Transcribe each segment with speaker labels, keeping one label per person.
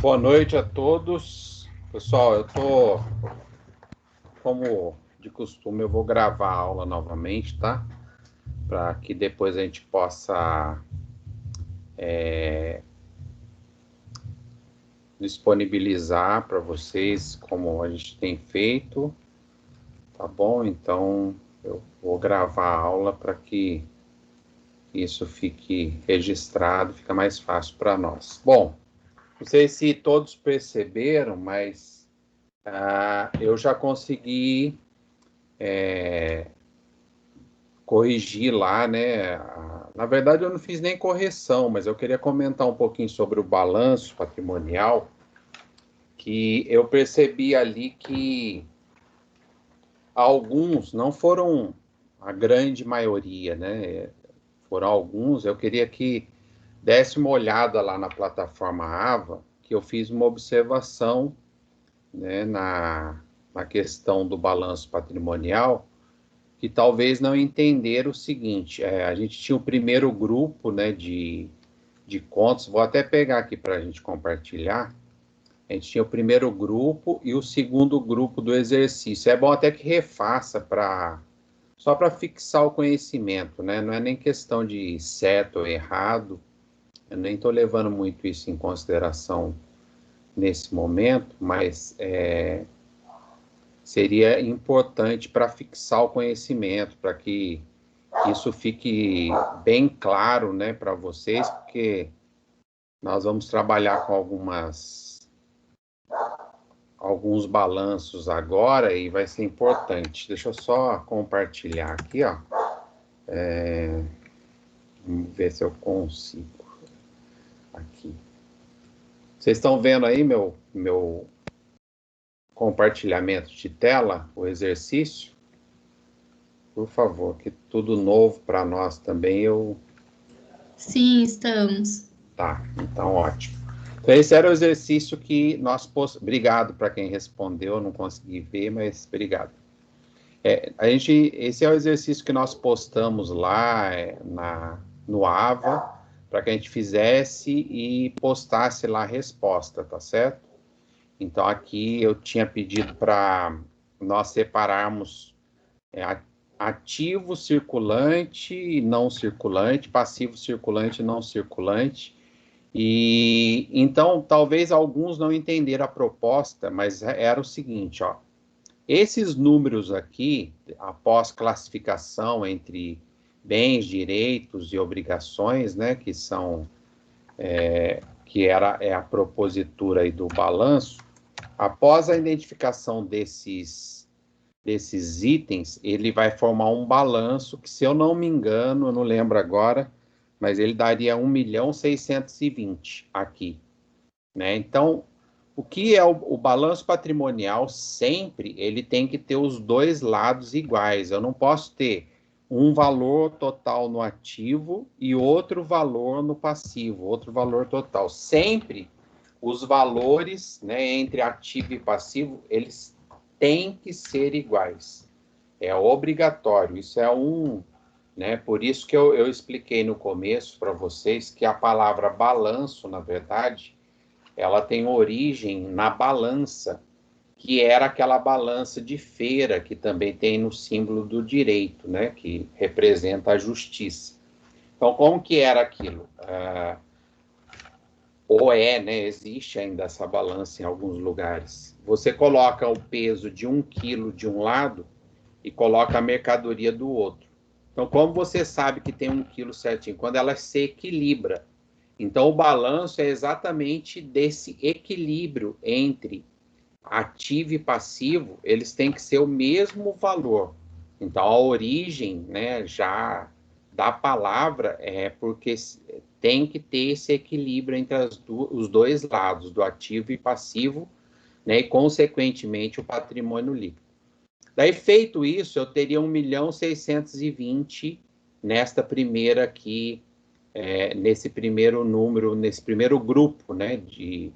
Speaker 1: Boa noite a todos. Pessoal, eu tô, como de costume, eu vou gravar a aula novamente, tá? Para que depois a gente possa disponibilizar para vocês como a gente tem feito, tá bom? Então, eu vou gravar a aula para que isso fique registrado, fica mais fácil para nós. Bom, não sei se todos perceberam, mas eu já consegui corrigir lá, né? Na verdade, eu não fiz nem correção, mas eu queria comentar um pouquinho sobre o balanço patrimonial, que eu percebi ali que alguns, não foram a grande maioria, né? Foram alguns, eu queria que desse uma olhada lá na plataforma AVA, que eu fiz uma observação, né, na questão do balanço patrimonial, que talvez não entenderam o seguinte, a gente tinha o primeiro grupo, né, de contas, vou até pegar aqui para a gente compartilhar, a gente tinha o primeiro grupo e o segundo grupo do exercício. É bom até que refaça só para fixar o conhecimento, né? Não é nem questão de certo ou errado, eu nem estou levando muito isso em consideração nesse momento, mas seria importante para fixar o conhecimento, para que isso fique bem claro, né, para vocês, porque nós vamos trabalhar com alguns balanços agora e vai ser importante. Deixa eu só compartilhar aqui, ó. Vamos ver se eu consigo. Aqui. Vocês estão vendo aí meu compartilhamento de tela, o exercício? Por favor, que tudo novo para nós também,
Speaker 2: Sim, estamos.
Speaker 1: Tá, então ótimo. Então, esse era o exercício que nós... Obrigado para quem respondeu, não consegui ver, mas obrigado. Esse é o exercício que nós postamos lá no AVA, para que a gente fizesse e postasse lá a resposta, tá certo? Então, aqui eu tinha pedido para nós separarmos ativo circulante e não circulante, passivo circulante e não circulante. E então, talvez alguns não entenderam a proposta, mas era o seguinte, ó. Esses números aqui, após classificação entre bens, direitos e obrigações, né, que são que é a propositura aí do balanço, após a identificação desses itens, ele vai formar um balanço que, se eu não me engano, eu não lembro agora, mas ele daria 1.620.000 aqui, né? Então, o que é o balanço patrimonial? Sempre ele tem que ter os dois lados iguais. Eu não posso ter um valor total no ativo e outro valor no passivo, outro valor total. Sempre os valores, né, entre ativo e passivo, eles têm que ser iguais. É obrigatório. Isso é né? Por isso que eu expliquei no começo para vocês que a palavra balanço, na verdade, ela tem origem na balança, que era aquela balança de feira que também tem no símbolo do direito, né? Que representa a justiça. Então, como que era aquilo? Né? Existe ainda essa balança em alguns lugares. Você coloca o peso de 1 quilo de um lado e coloca a mercadoria do outro. Então, como você sabe que tem 1 quilo certinho? Quando ela se equilibra. Então, o balanço é exatamente desse equilíbrio entre ativo e passivo, eles têm que ser o mesmo valor. Então, a origem, né, já da palavra é porque tem que ter esse equilíbrio entre os dois lados, do ativo e passivo, né, e, consequentemente, o patrimônio líquido. Daí, feito isso, eu teria 1.620.000 nesta primeira aqui, nesse primeiro número, nesse primeiro grupo, né, de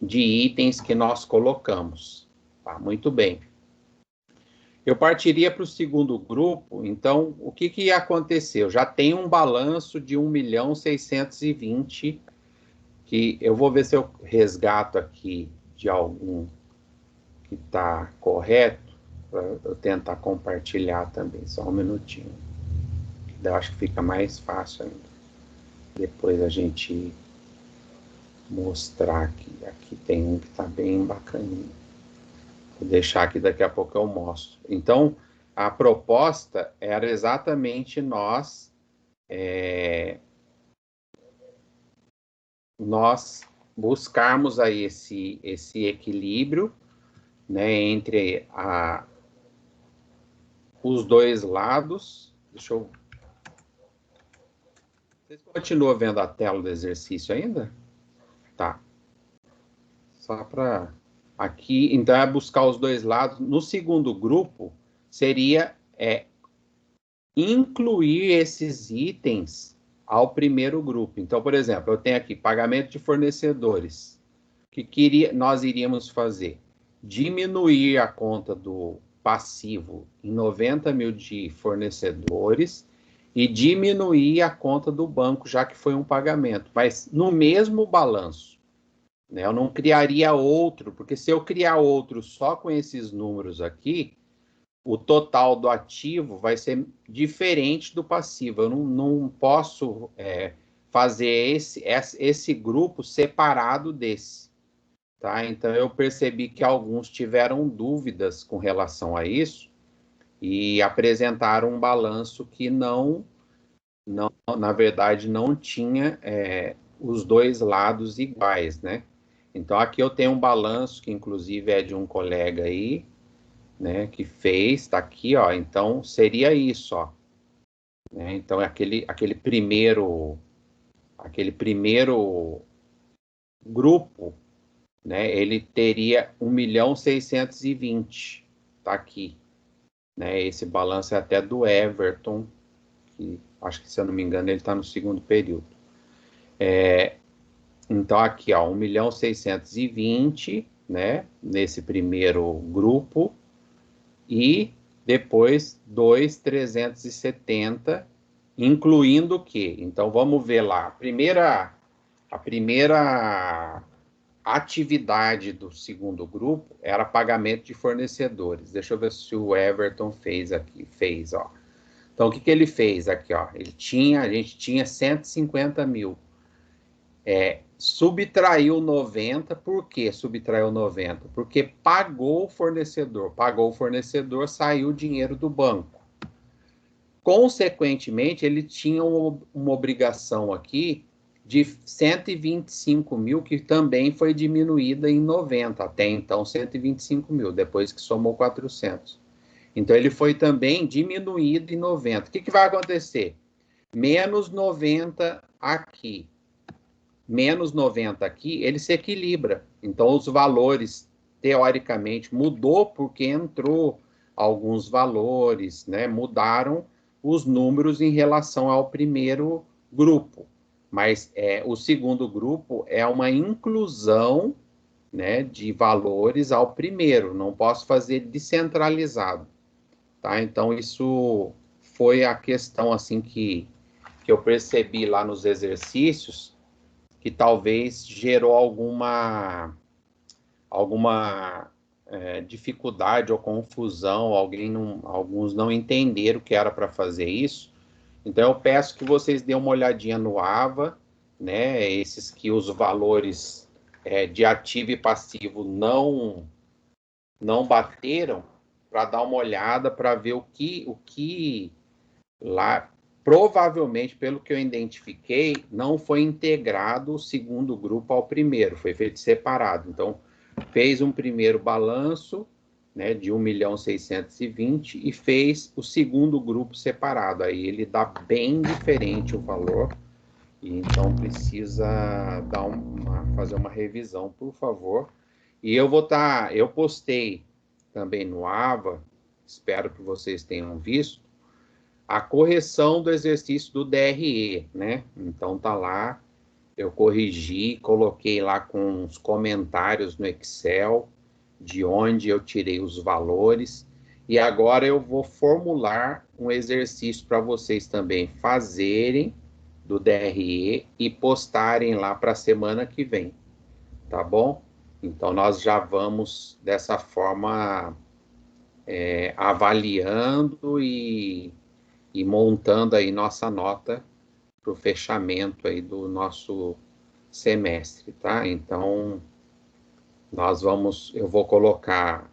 Speaker 1: itens que nós colocamos. Tá, muito bem. Eu partiria para o segundo grupo, então, o que ia acontecer? Eu já tenho um balanço de 1.620.000 que eu vou ver se eu resgato aqui de algum que está correto, para eu tentar compartilhar também, só um minutinho. Eu acho que fica mais fácil ainda. Depois a gente mostrar aqui. Aqui tem um que está bem bacaninho. Vou deixar aqui, daqui a pouco eu mostro. Então, a proposta era exatamente nós buscarmos aí esse equilíbrio, né, entre os dois lados. Deixa eu... Vocês continuam vendo a tela do exercício ainda? Tá. Só para... Aqui, então, é buscar os dois lados. No segundo grupo, seria incluir esses itens ao primeiro grupo. Então, por exemplo, eu tenho aqui pagamento de fornecedores. O que nós iríamos fazer? Diminuir a conta do passivo em 90 mil de fornecedores e diminuir a conta do banco, já que foi um pagamento, mas no mesmo balanço, né? Eu não criaria outro, porque se eu criar outro só com esses números aqui, o total do ativo vai ser diferente do passivo. Eu não posso fazer esse grupo separado desse. Tá? Então, eu percebi que alguns tiveram dúvidas com relação a isso e apresentaram um balanço que na verdade, não tinha os dois lados iguais, né? Então, aqui eu tenho um balanço que, inclusive, é de um colega aí, né, que fez, tá aqui, ó. Então, seria isso, ó. Né? Então, aquele primeiro grupo, né, ele teria 1.620.000, tá aqui, né? Esse balanço é até do Everton, que acho que, se eu não me engano, ele está no segundo período. Então, aqui, ó, 1.620.000, né, nesse primeiro grupo, e depois 2.370, incluindo o quê? Então, vamos ver lá. A primeira atividade do segundo grupo era pagamento de fornecedores. Deixa eu ver se o Everton fez aqui. Fez, ó. Então, o que ele fez aqui, ó? A gente tinha 150 mil. Subtraiu 90, por que subtraiu 90? Porque pagou o fornecedor, saiu o dinheiro do banco. Consequentemente, ele tinha uma obrigação aqui de 125 mil, que também foi diminuída em 90, até então 125 mil, depois que somou 400. Então, ele foi também diminuído em 90. O que vai acontecer? Menos 90 aqui. Menos 90 aqui, ele se equilibra. Então, os valores, teoricamente, mudou porque entrou alguns valores, né? Mudaram os números em relação ao primeiro grupo. Mas o segundo grupo é uma inclusão, né, de valores ao primeiro. Não posso fazer descentralizado. Tá? Então, isso foi a questão assim que eu percebi lá nos exercícios, que talvez gerou alguma dificuldade ou confusão, alguns não entenderam que era para fazer isso. Então, eu peço que vocês dêem uma olhadinha no AVA, né, esses que os valores de ativo e passivo não bateram, para dar uma olhada, para ver o que lá... Provavelmente, pelo que eu identifiquei, não foi integrado o segundo grupo ao primeiro, foi feito separado. Então, fez um primeiro balanço, né, de 1.620.000 e fez o segundo grupo separado. Aí ele dá bem diferente o valor, e então precisa fazer uma revisão, por favor. E eu postei também no AVA, espero que vocês tenham visto, a correção do exercício do DRE, né? Então, tá lá, eu corrigi, coloquei lá com os comentários no Excel, de onde eu tirei os valores, e agora eu vou formular um exercício para vocês também fazerem, do DRE e postarem lá para a semana que vem, tá bom? Então, nós já vamos, dessa forma, avaliando e montando aí nossa nota para o fechamento aí do nosso semestre, tá? Então, eu vou colocar,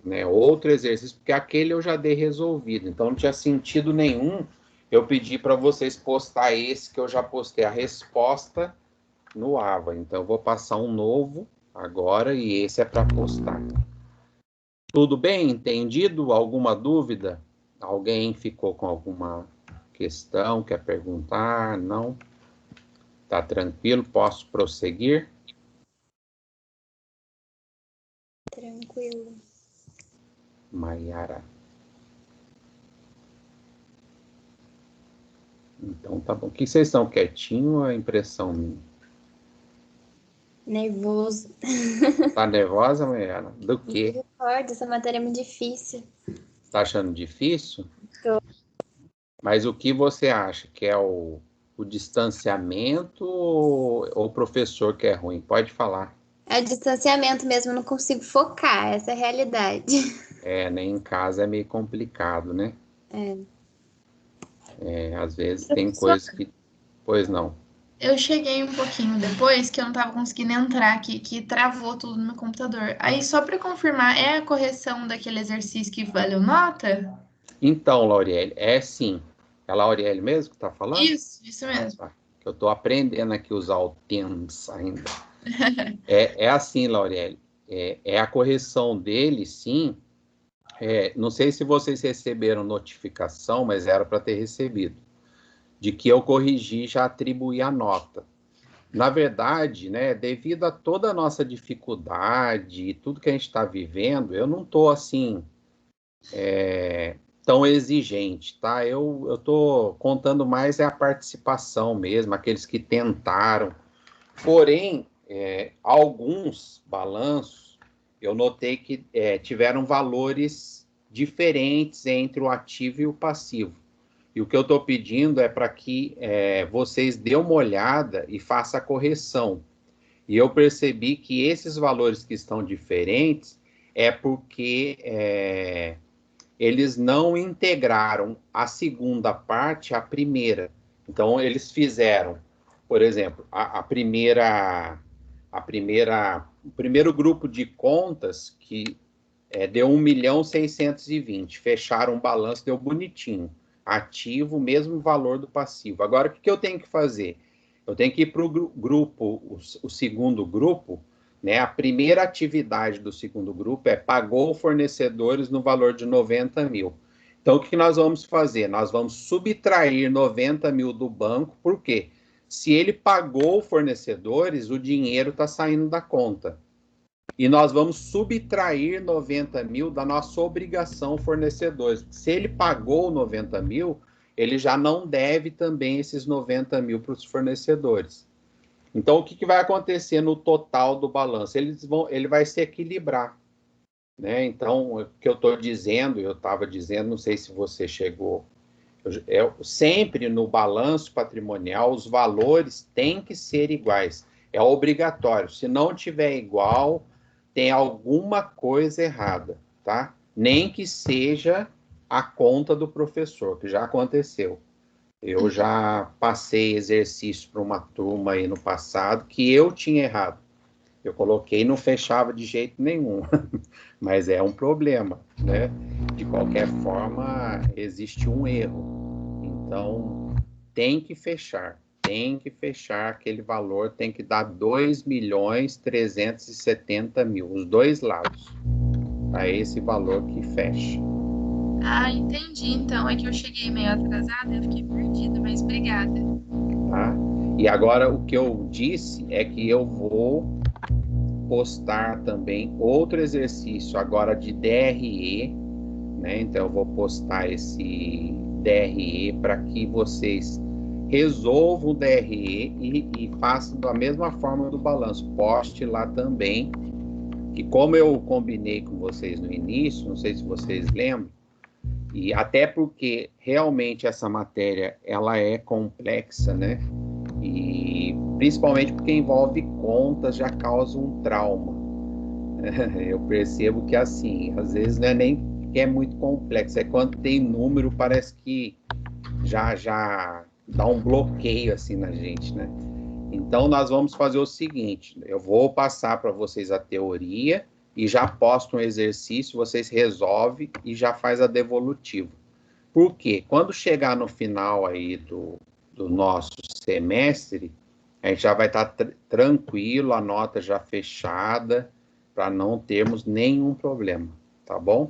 Speaker 1: né, outro exercício, porque aquele eu já dei resolvido, então não tinha sentido nenhum eu pedir para vocês postar esse que eu já postei a resposta no AVA. Então, eu vou passar um novo agora e esse é para postar. Tudo bem? Entendido? Alguma dúvida? Alguém ficou com alguma questão? Quer perguntar? Não? Tá tranquilo? Posso prosseguir?
Speaker 3: Tranquilo.
Speaker 1: Maiara. Então tá bom. O que vocês estão quietinho ou é impressão minha?
Speaker 3: Nervoso.
Speaker 1: Tá nervosa, Maiara? Do quê?
Speaker 3: Misericórdia, essa matéria é muito difícil.
Speaker 1: Tá achando difícil?
Speaker 3: Tô.
Speaker 1: Mas o que você acha? Que é o distanciamento ou o professor que é ruim? Pode falar.
Speaker 3: É o distanciamento mesmo, eu não consigo focar, essa é a realidade.
Speaker 1: Nem em casa é meio complicado, né? Às vezes tem coisas que... Pois não.
Speaker 2: Eu cheguei um pouquinho depois que eu não tava conseguindo entrar aqui, que travou tudo no meu computador. Aí, só para confirmar, é a correção daquele exercício que valeu nota?
Speaker 1: Então, Lauriele, é sim. É a Lauriele mesmo que está falando?
Speaker 2: Isso mesmo.
Speaker 1: Tá. Eu estou aprendendo aqui a usar o TEMS ainda. É assim, Lauriele. É a correção dele, sim. Não sei se vocês receberam notificação, mas era para ter recebido, de que eu corrigi e já atribuí a nota. Na verdade, né, devido a toda a nossa dificuldade e tudo que a gente está vivendo, eu não estou assim tão exigente, tá? Eu estou contando mais a participação mesmo, aqueles que tentaram. Porém, alguns balanços eu notei que tiveram valores diferentes entre o ativo e o passivo. E o que eu estou pedindo é para que vocês dêem uma olhada e façam a correção. E eu percebi que esses valores que estão diferentes é porque eles não integraram a segunda parte à primeira. Então, eles fizeram, por exemplo, o primeiro grupo de contas que deu 1.620.000, fecharam o balanço, deu bonitinho. Ativo, mesmo valor do passivo. Agora, o que eu tenho que fazer? Eu tenho que ir para o grupo, o segundo grupo, né? A primeira atividade do segundo grupo pagou fornecedores no valor de 90.000. Então, o que nós vamos fazer? Nós vamos subtrair 90.000 do banco, por quê? Se ele pagou fornecedores, o dinheiro está saindo da conta. E nós vamos subtrair 90.000 da nossa obrigação fornecedores. Se ele pagou 90.000, ele já não deve também esses 90.000 para os fornecedores. Então, o que vai acontecer no total do balanço? Ele vai se equilibrar, né? Então, o que eu estou dizendo, eu estava dizendo, não sei se você chegou, sempre no balanço patrimonial, os valores têm que ser iguais. É obrigatório. Se não tiver igual, tem alguma coisa errada, tá? Nem que seja a conta do professor, que já aconteceu. Eu já passei exercício para uma turma aí no passado que eu tinha errado. Eu coloquei e não fechava de jeito nenhum. Mas é um problema, né? De qualquer forma, existe um erro. Então, tem que fechar aquele valor, tem que dar 2.370.000, os dois lados. É esse valor que fecha.
Speaker 2: Ah, entendi. Então, é que eu cheguei meio atrasada, eu fiquei perdida, mas obrigada.
Speaker 1: Tá? E agora, o que eu disse é que eu vou postar também outro exercício agora de DRE, né? Então, eu vou postar esse DRE para que vocês resolvam o DRE e façam da mesma forma do balanço. Poste lá também, que como eu combinei com vocês no início, não sei se vocês lembram, E até porque realmente essa matéria ela é complexa, né? E principalmente porque envolve contas, já causa um trauma. Eu percebo que assim, às vezes não é nem que é muito complexo, é quando tem número, parece que já dá um bloqueio assim na gente, né? Então nós vamos fazer o seguinte, eu vou passar para vocês a teoria e já posto um exercício, vocês resolvem e já faz a devolutiva. Por quê? Quando chegar no final aí do nosso semestre, a gente já vai estar tranquilo, a nota já fechada, para não termos nenhum problema, tá bom?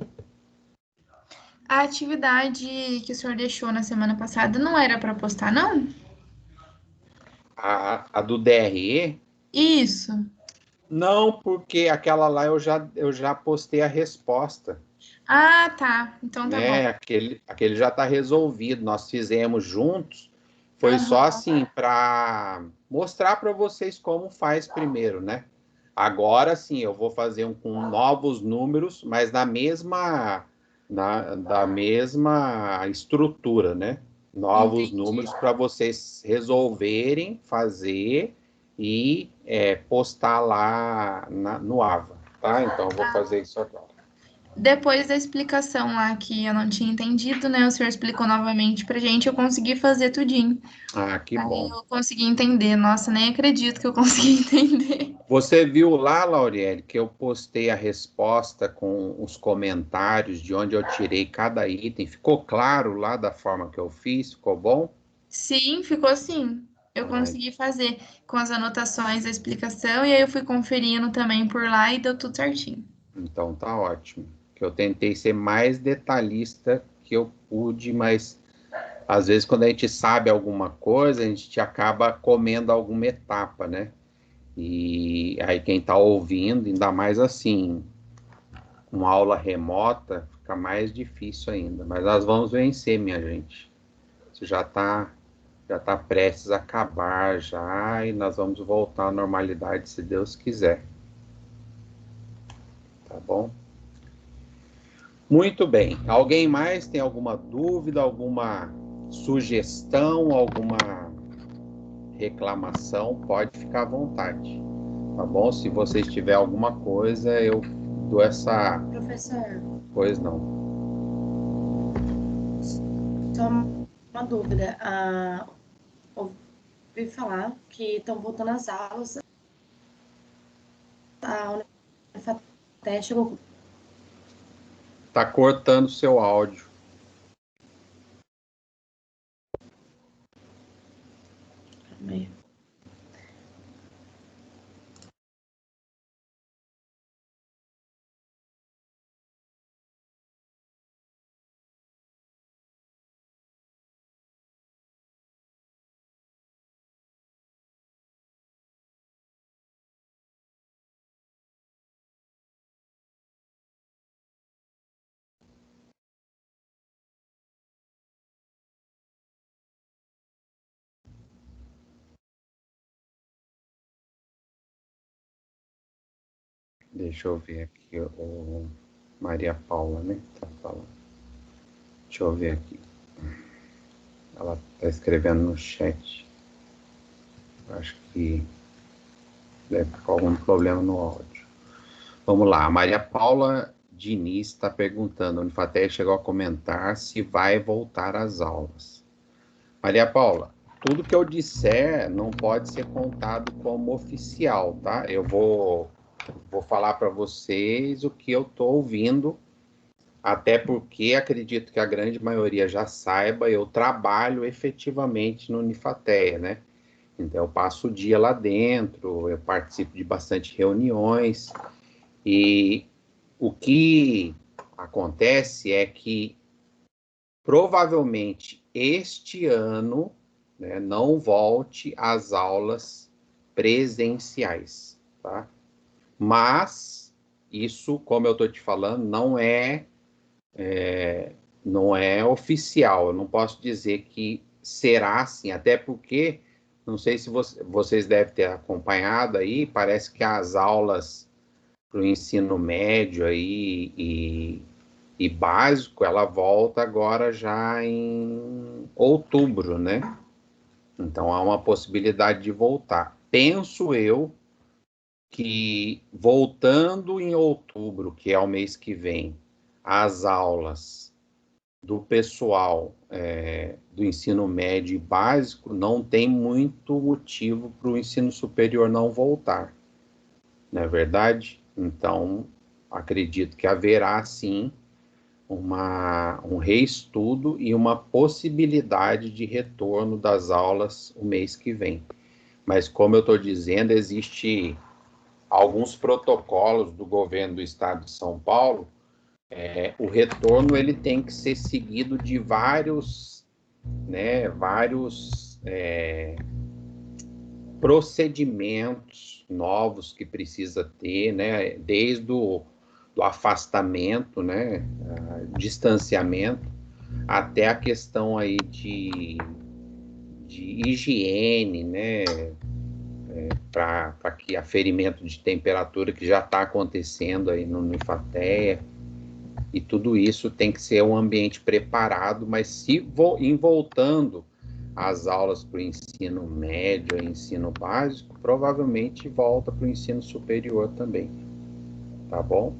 Speaker 2: A atividade que o senhor deixou na semana passada não era para postar, não?
Speaker 1: A do DRE,
Speaker 2: Isso.
Speaker 1: não, porque aquela lá eu já postei a resposta,
Speaker 2: Ah, tá. Então tá bom.
Speaker 1: né? Aquele já está resolvido, nós fizemos juntos, foi só
Speaker 2: Aham.
Speaker 1: assim, para mostrar para vocês como faz primeiro, né? Agora sim, eu vou fazer com novos números, mas da mesma estrutura, né? Novos
Speaker 2: Entendi.
Speaker 1: números para vocês resolverem fazer e postar lá no AVA, tá? Então, eu vou fazer isso agora.
Speaker 2: Depois da explicação lá que eu não tinha entendido, né? O senhor explicou novamente pra gente, eu consegui fazer tudinho.
Speaker 1: Ah, que
Speaker 2: Aí
Speaker 1: bom.
Speaker 2: eu consegui entender. Nossa, nem acredito que eu consegui entender.
Speaker 1: Você viu lá, Lauriele, que eu postei a resposta com os comentários de onde eu tirei cada item. Ficou claro lá da forma que eu fiz? Ficou bom?
Speaker 2: Sim, ficou assim. Eu
Speaker 1: Ai,
Speaker 2: consegui fazer com as anotações da explicação e aí eu fui conferindo também por lá e deu tudo certinho.
Speaker 1: então tá ótimo. Que eu tentei ser mais detalhista que eu pude, mas às vezes quando a gente sabe alguma coisa, a gente acaba comendo alguma etapa, né? E aí quem tá ouvindo, ainda mais assim, uma aula remota, fica mais difícil ainda. Mas nós vamos vencer, minha gente. Isso já tá prestes a acabar já e nós vamos voltar à normalidade se Deus quiser. Tá bom? Muito bem. Alguém mais tem alguma dúvida, alguma sugestão, alguma reclamação? Pode ficar à vontade. Tá bom? Se vocês tiverem alguma coisa, eu dou essa.
Speaker 4: Professor,
Speaker 1: Pois não.
Speaker 4: só uma dúvida. Ouvi falar que estão voltando às aulas. A Unifaté chegou.
Speaker 1: Tá cortando seu áudio. Deixa eu ver aqui o Maria Paula, né? Tá falando. Deixa eu ver aqui. Ela tá escrevendo no chat. Acho que deve estar com algum problema no áudio. Vamos lá. A Maria Paula Diniz está perguntando. A Unifaté chegou a comentar se vai voltar às aulas. Maria Paula, tudo que eu disser não pode ser contado como oficial, tá? Eu vou falar para vocês o que eu estou ouvindo, até porque acredito que a grande maioria já saiba, eu trabalho efetivamente no Unifateia, né? Então eu passo o dia lá dentro, eu participo de bastante reuniões, e o que acontece é que provavelmente este ano, né, não volte às aulas presenciais, tá? Mas isso, como eu estou te falando, não é oficial. Eu não posso dizer que será assim, até porque não sei se vocês devem ter acompanhado aí, parece que as aulas para o ensino médio aí E básico, ela volta agora já em outubro, né? Então, há uma possibilidade de voltar. Penso eu que voltando em outubro, que é o mês que vem, as aulas do pessoal do ensino médio e básico, não tem muito motivo para o ensino superior não voltar, não é verdade? Então, acredito que haverá, sim, um reestudo e uma possibilidade de retorno das aulas o mês que vem. Mas, como eu estou dizendo, existe alguns protocolos do governo do estado de São Paulo. O retorno ele tem que ser seguido de vários procedimentos novos que precisa ter, né, desde do afastamento, né, distanciamento, até a questão aí de higiene, né, para que aferimento de temperatura que já está acontecendo aí no Nifateia, e tudo isso tem que ser um ambiente preparado, mas se em voltando às aulas para o ensino médio e ensino básico, provavelmente volta para o ensino superior também, tá bom?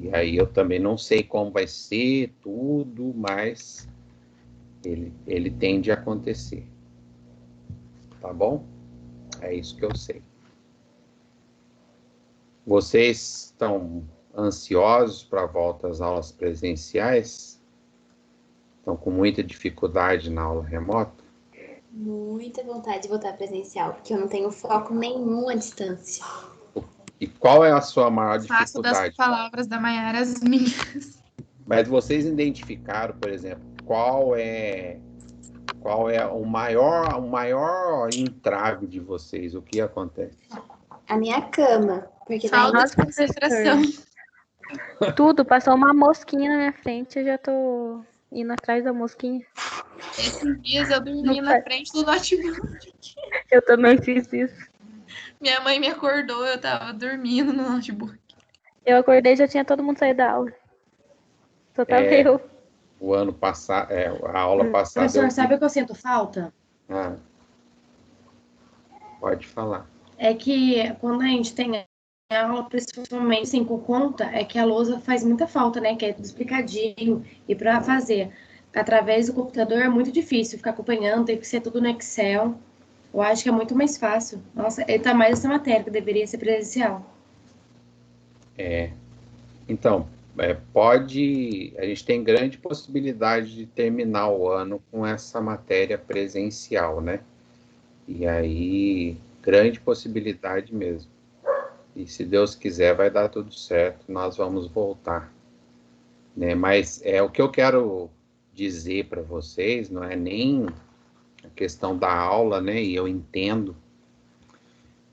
Speaker 1: E aí eu também não sei como vai ser tudo, mas ele tende a acontecer, tá bom? É isso que eu sei. Vocês estão ansiosos para a volta às aulas presenciais? Estão com muita dificuldade na aula remota?
Speaker 3: Muita vontade de voltar presencial, porque eu não tenho foco nenhum à distância.
Speaker 1: E qual é a sua maior
Speaker 2: Faço das
Speaker 1: dificuldade?
Speaker 2: palavras da Maiara as minhas.
Speaker 1: Mas vocês identificaram, por exemplo, qual é o maior entrave de vocês? O que acontece?
Speaker 3: A minha cama, porque daí
Speaker 2: Falta de concentração.
Speaker 5: Tudo, passou uma mosquinha na minha frente, eu já tô indo atrás da mosquinha.
Speaker 2: Esses dias eu dormi na frente do notebook.
Speaker 5: Eu também fiz isso.
Speaker 2: Minha mãe me acordou, eu tava dormindo no notebook.
Speaker 5: Eu acordei e já tinha todo mundo saído da aula. Só tava eu.
Speaker 1: O ano passado, a aula passada...
Speaker 4: Professor, sabe o que eu sinto falta?
Speaker 1: Pode falar.
Speaker 4: É que quando a gente tem aula, principalmente assim, com conta, é que a lousa faz muita falta, né? Que é tudo explicadinho. E para fazer através do computador é muito difícil ficar acompanhando, tem que ser tudo no Excel. Eu acho que é muito mais fácil. Nossa, tá mais essa matéria que deveria ser presencial.
Speaker 1: Então, a gente tem grande possibilidade de terminar o ano com essa matéria presencial, né? E aí, grande possibilidade mesmo. E se Deus quiser, vai dar tudo certo, nós vamos voltar, né? Mas o que eu quero dizer para vocês não é nem a questão da aula, né? E eu entendo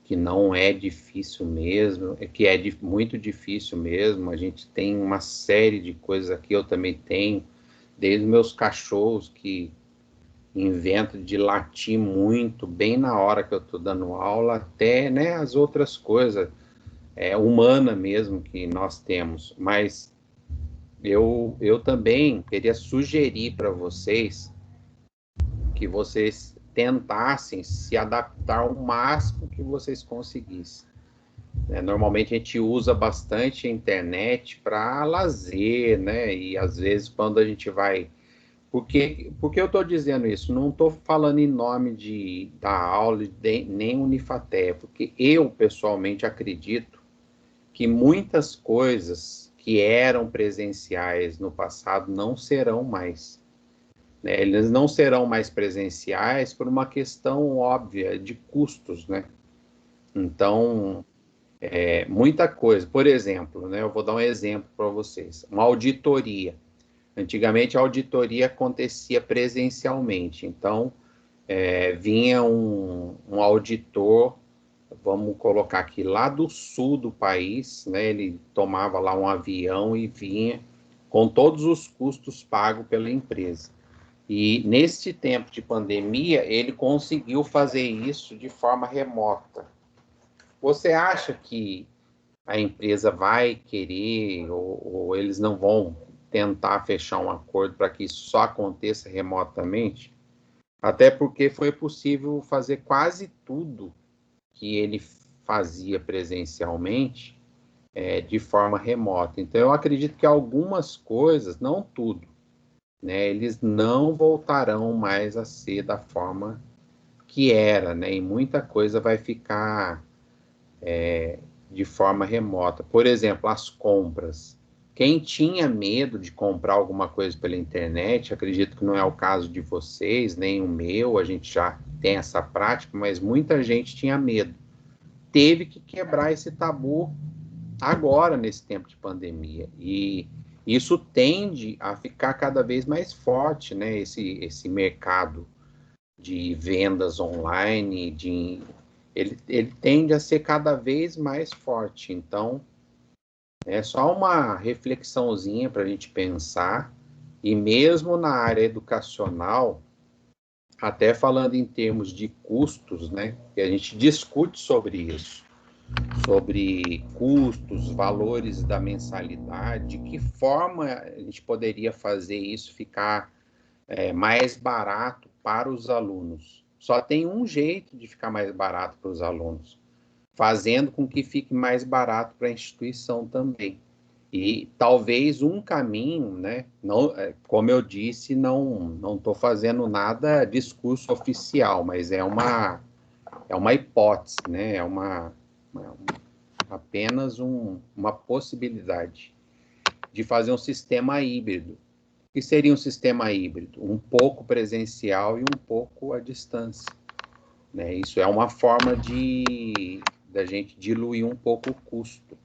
Speaker 1: que não é difícil mesmo, que é muito difícil mesmo. A gente tem uma série de coisas aqui, eu também tenho, desde meus cachorros que inventam de latir muito, bem na hora que eu estou dando aula, até, né, as outras coisas, humana mesmo que nós temos. Mas eu também queria sugerir para vocês que vocês tentassem se adaptar o máximo que vocês conseguissem. Normalmente a gente usa bastante a internet para lazer, né? E às vezes quando a gente vai... Por que eu estou dizendo isso? Não estou falando em nome da aula, nem Unifaté, porque eu pessoalmente acredito que muitas coisas que eram presenciais no passado não serão mais. Eles não serão mais presenciais por uma questão óbvia de custos, né? Então, muita coisa. Por exemplo, né, eu vou dar um exemplo para vocês. Uma auditoria. Antigamente, a auditoria acontecia presencialmente. Então, vinha um auditor, vamos colocar aqui, lá do sul do país, né? Ele tomava lá um avião e vinha com todos os custos pagos pela empresa. E nesse tempo de pandemia, ele conseguiu fazer isso de forma remota. Você acha que a empresa vai querer ou eles não vão tentar fechar um acordo para que isso só aconteça remotamente, até porque foi possível fazer quase tudo que ele fazia presencialmente de forma remota. Então, eu acredito que algumas coisas, não tudo, né, eles não voltarão mais a ser da forma que era, né, e muita coisa vai ficar de forma remota. Por exemplo, as compras. Quem tinha medo de comprar alguma coisa pela internet, acredito que não é o caso de vocês, nem o meu, a gente já tem essa prática, mas muita gente tinha medo. Teve que quebrar esse tabu agora, nesse tempo de pandemia. E isso tende a ficar cada vez mais forte, né? Esse mercado de vendas online, ele tende a ser cada vez mais forte. Então, é só uma reflexãozinha para a gente pensar, e mesmo na área educacional, até falando em termos de custos, né, que a gente discute sobre isso, sobre custos, valores da mensalidade, de que forma a gente poderia fazer isso ficar mais barato para os alunos. Só tem um jeito de ficar mais barato para os alunos, fazendo com que fique mais barato para a instituição também. E talvez um caminho, né? Não, como eu disse, não estou fazendo nada discurso oficial, mas é uma hipótese, né? Apenas uma possibilidade de fazer um sistema híbrido. O que seria um sistema híbrido? Um pouco presencial e um pouco à distância, né? Isso é uma forma da gente diluir um pouco o custo,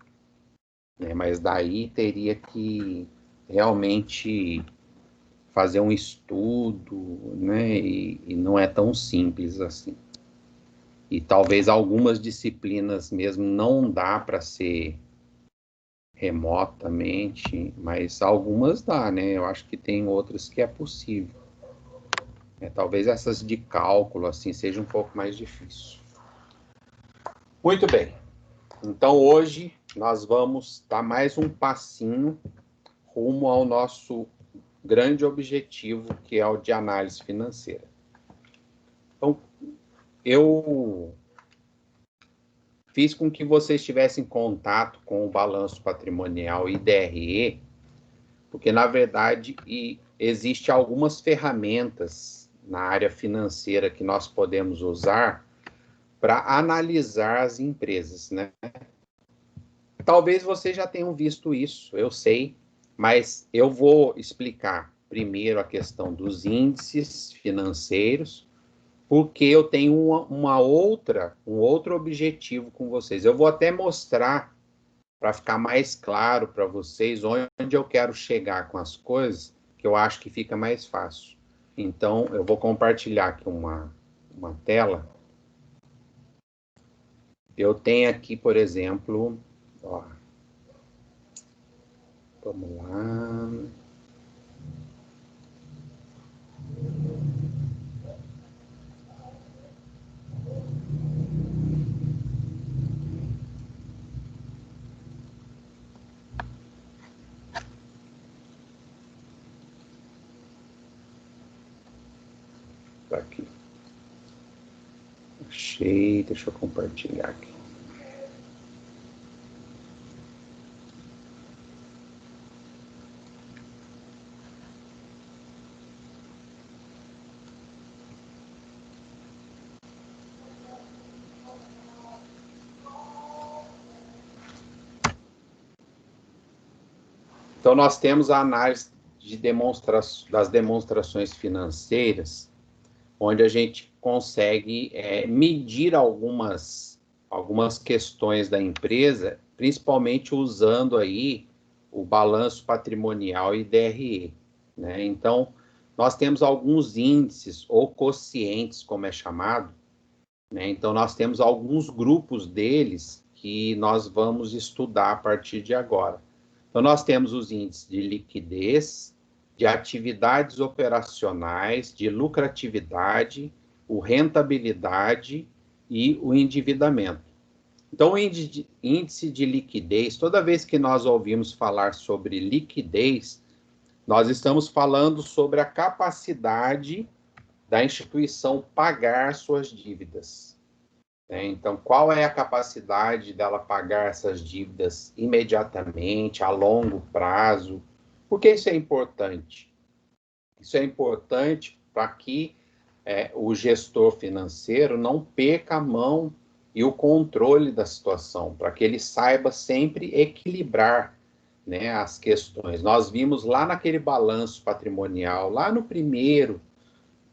Speaker 1: né? Mas daí teria que realmente fazer um estudo, né? E não é tão simples assim. E talvez algumas disciplinas mesmo não dá para ser remotamente, mas algumas dá, né? Eu acho que tem outras que é possível. Talvez essas de cálculo, assim, seja um pouco mais difícil. Muito bem. Então, hoje, nós vamos dar mais um passinho rumo ao nosso grande objetivo, que é o de análise financeira. Então, eu fiz com que vocês tivessem contato com o balanço patrimonial e DRE, porque, na verdade, existem algumas ferramentas na área financeira que nós podemos usar para analisar as empresas, né? Talvez vocês já tenham visto isso, eu sei, mas eu vou explicar primeiro a questão dos índices financeiros, porque eu tenho um outro objetivo com vocês. Eu vou até mostrar, para ficar mais claro para vocês, onde eu quero chegar com as coisas, que eu acho que fica mais fácil. Então, eu vou compartilhar aqui uma tela. Eu tenho aqui, por exemplo, ó, vamos lá. Tá aqui. Achei, deixa eu compartilhar aqui. Então, nós temos a análise das demonstrações financeiras, onde a gente consegue medir algumas questões da empresa, principalmente usando aí o balanço patrimonial e DRE, né? Então, nós temos alguns índices ou quocientes, como é chamado, né? Então, nós temos alguns grupos deles que nós vamos estudar a partir de agora. Então, nós temos os índices de liquidez, de atividades operacionais, de lucratividade, o rentabilidade e o endividamento. Então, o índice de liquidez, toda vez que nós ouvimos falar sobre liquidez, Nós estamos falando sobre a capacidade da instituição pagar suas dívidas. Então, qual é a capacidade dela pagar essas dívidas imediatamente, a longo prazo? Por que isso é importante? Isso é importante para que o gestor financeiro não perca a mão e o controle da situação, para que ele saiba sempre equilibrar, né, as questões. Nós vimos lá naquele balanço patrimonial, lá no primeiro,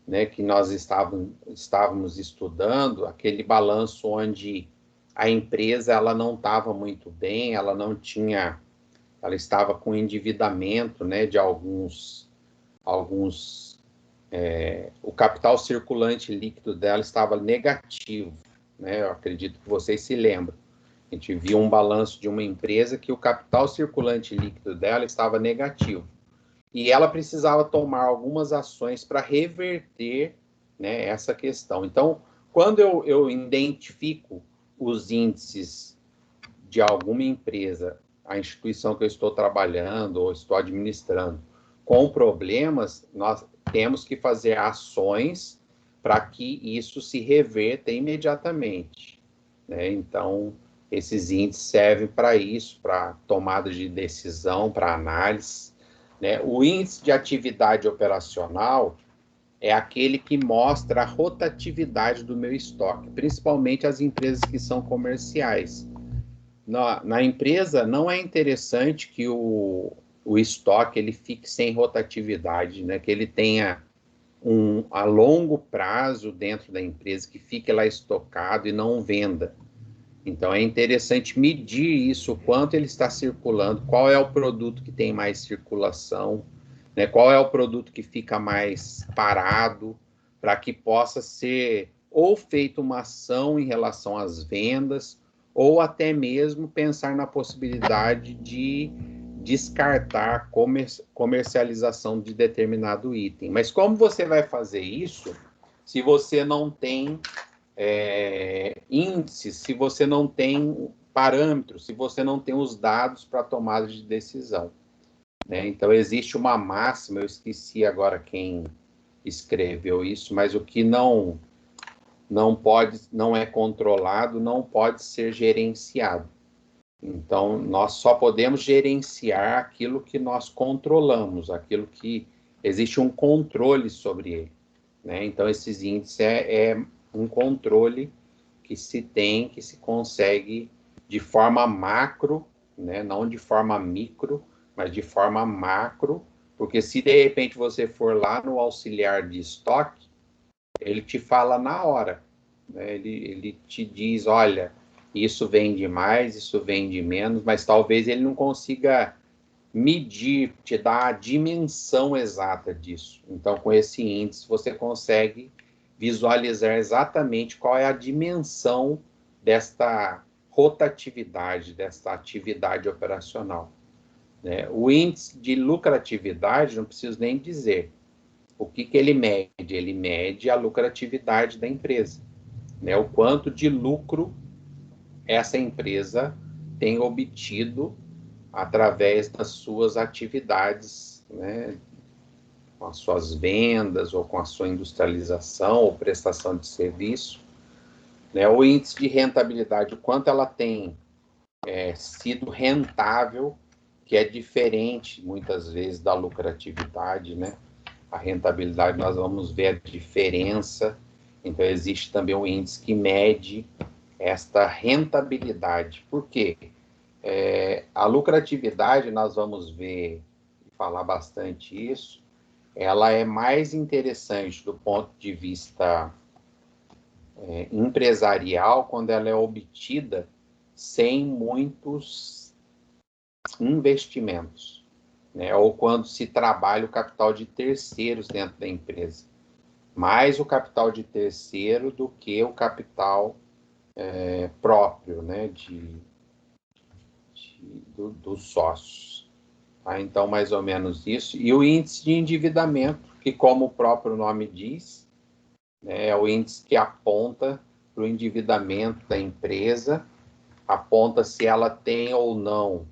Speaker 1: né, que nós estávamos estudando, aquele balanço onde a empresa ela não estava muito bem, ela estava com endividamento, né, de o capital circulante líquido dela estava negativo, né, eu acredito que vocês se lembram. A gente viu um balanço de uma empresa que o capital circulante líquido dela estava negativo. E ela precisava tomar algumas ações para reverter, né, essa questão. Então, quando eu identifico os índices de alguma empresa, a instituição que eu estou trabalhando ou estou administrando, com problemas, nós temos que fazer ações para que isso se reverta imediatamente, né? Então, esses índices servem para isso, para tomada de decisão, para análise, né? O índice de atividade operacional é aquele que mostra a rotatividade do meu estoque, principalmente as empresas que são comerciais. Na empresa, não é interessante que o estoque ele fique sem rotatividade, né? Que ele tenha a longo prazo dentro da empresa, que fique lá estocado e não venda. Então, é interessante medir isso, o quanto ele está circulando, qual é o produto que tem mais circulação, né, qual é o produto que fica mais parado, para que possa ser ou feita uma ação em relação às vendas, ou até mesmo pensar na possibilidade de descartar a comercialização de determinado item. Mas como você vai fazer isso se você não tem índices, se você não tem parâmetros, se você não tem os dados para tomada de decisão, né? Então, existe uma máxima, eu esqueci agora quem escreveu isso, mas o que não é controlado, não pode ser gerenciado. Então, nós só podemos gerenciar aquilo que nós controlamos, aquilo que existe um controle sobre ele, né? Então, esses índices um controle que se tem, que se consegue de forma macro, né? Não de forma micro, mas de forma macro, porque se de repente você for lá no auxiliar de estoque, ele te fala na hora, né? Ele te diz, olha, isso vende mais, isso vende menos, mas talvez ele não consiga medir, te dar a dimensão exata disso. Então, com esse índice, você consegue visualizar exatamente qual é a dimensão desta rotatividade, desta atividade operacional, né? O índice de lucratividade, não preciso nem dizer. O que ele mede? Ele mede a lucratividade da empresa, né? O quanto de lucro essa empresa tem obtido através das suas atividades, né? Com as suas vendas, ou com a sua industrialização, ou prestação de serviço, né? O índice de rentabilidade, o quanto ela tem sido rentável, que é diferente, muitas vezes, da lucratividade, né? A rentabilidade, nós vamos ver a diferença. Então, existe também um índice que mede esta rentabilidade. Por quê? A lucratividade, nós vamos ver e falar bastante isso, ela é mais interessante do ponto de vista empresarial quando ela é obtida sem muitos investimentos, né? Ou quando se trabalha o capital de terceiros dentro da empresa. Mais o capital de terceiro do que o capital próprio, né? Dos sócios. Tá? Então, mais ou menos isso. E o índice de endividamento, que, como o próprio nome diz, né, é o índice que aponta para o endividamento da empresa, aponta se ela tem ou não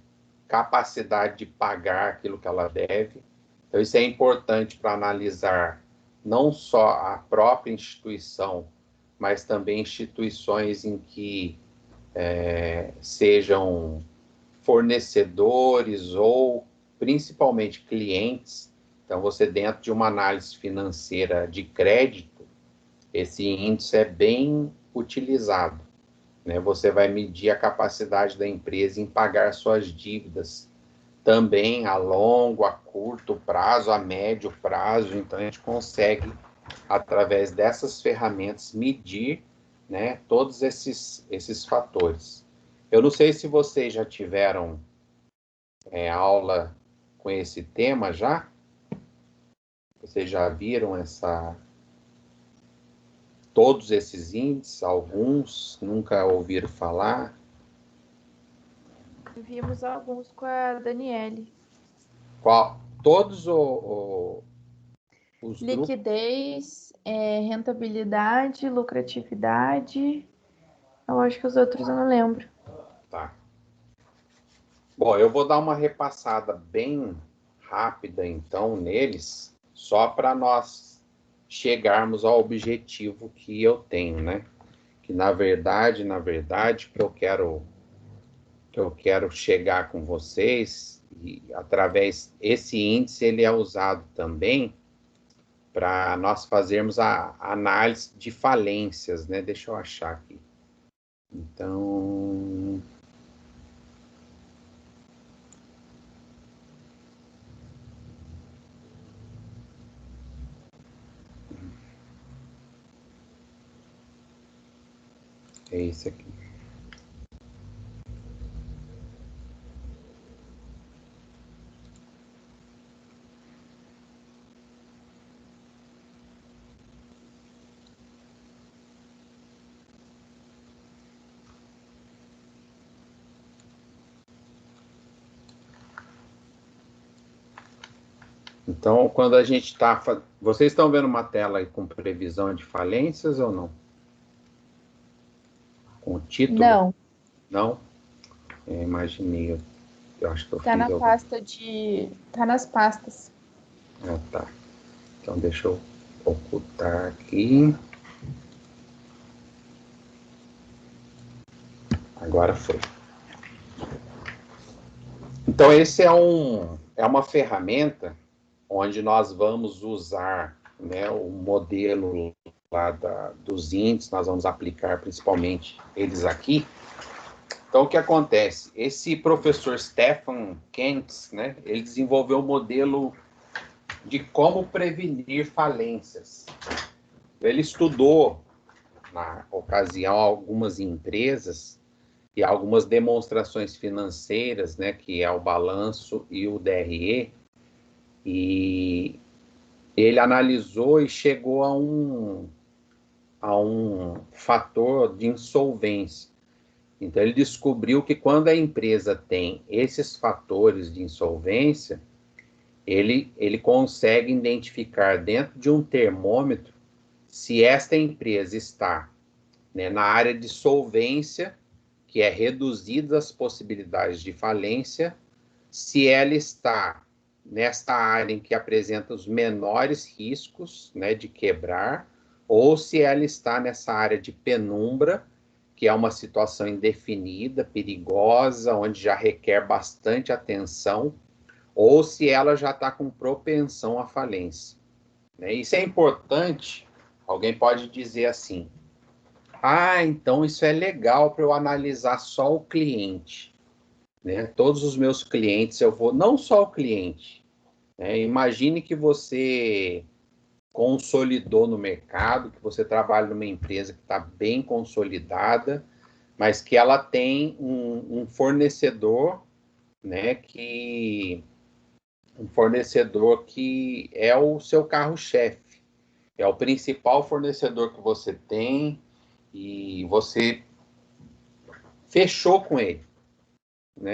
Speaker 1: capacidade de pagar aquilo que ela deve. Então, isso é importante para analisar não só a própria instituição, mas também instituições em que sejam fornecedores ou principalmente clientes. Então, você dentro de uma análise financeira de crédito, esse índice é bem utilizado, né? Você vai medir a capacidade da empresa em pagar suas dívidas, também a longo, a curto prazo, a médio prazo. Então, a gente consegue, através dessas ferramentas, medir, né, todos esses fatores. Eu não sei se vocês já tiveram aula com esse tema já. Vocês já viram todos esses índices? Alguns nunca ouviram falar?
Speaker 6: Vimos alguns com a Daniele.
Speaker 1: Qual? Todos os grupos?
Speaker 6: Liquidez, rentabilidade, lucratividade. Eu acho que os outros eu não lembro.
Speaker 1: Tá. Bom, eu vou dar uma repassada bem rápida, então, neles, só para nós chegarmos ao objetivo que eu tenho, né? Que, na verdade, que eu quero chegar com vocês, e através esse índice, ele é usado também para nós fazermos a análise de falências, né? Deixa eu achar aqui. Então... é isso aqui. Então, quando a gente está... Vocês estão vendo uma tela aí com previsão de falências ou não? Com o título?
Speaker 6: Não.
Speaker 1: Não? Imaginei. Eu acho que eu
Speaker 6: Tá
Speaker 1: fiz
Speaker 6: na
Speaker 1: algum...
Speaker 6: pasta Tá nas pastas.
Speaker 1: Ah, tá. Então, deixa eu ocultar aqui. Agora foi. Então, esse é uma ferramenta onde nós vamos usar, né, o modelo lá dos índices, nós vamos aplicar principalmente eles aqui. Então, o que acontece? Esse professor Stefan Kentz, né, ele desenvolveu um modelo de como prevenir falências. Ele estudou, na ocasião, algumas empresas e algumas demonstrações financeiras, né, que é o balanço e o DRE, e ele analisou e chegou a um fator de insolvência. Então, ele descobriu que quando a empresa tem esses fatores de insolvência, ele consegue identificar dentro de um termômetro se esta empresa está, né, na área de solvência, que é reduzida as possibilidades de falência, se ela está nesta área em que apresenta os menores riscos, né, de quebrar, ou se ela está nessa área de penumbra, que é uma situação indefinida, perigosa, onde já requer bastante atenção, ou se ela já está com propensão à falência. Né? Isso é importante. Alguém pode dizer assim: ah, então isso é legal para eu analisar só o cliente. Né? Todos os meus clientes eu vou... Não só o cliente. Né? Imagine que você consolidou no mercado, que você trabalha numa empresa que está bem consolidada, mas que ela tem um fornecedor, né, um fornecedor que é o seu carro-chefe, é o principal fornecedor que você tem, e você fechou com ele.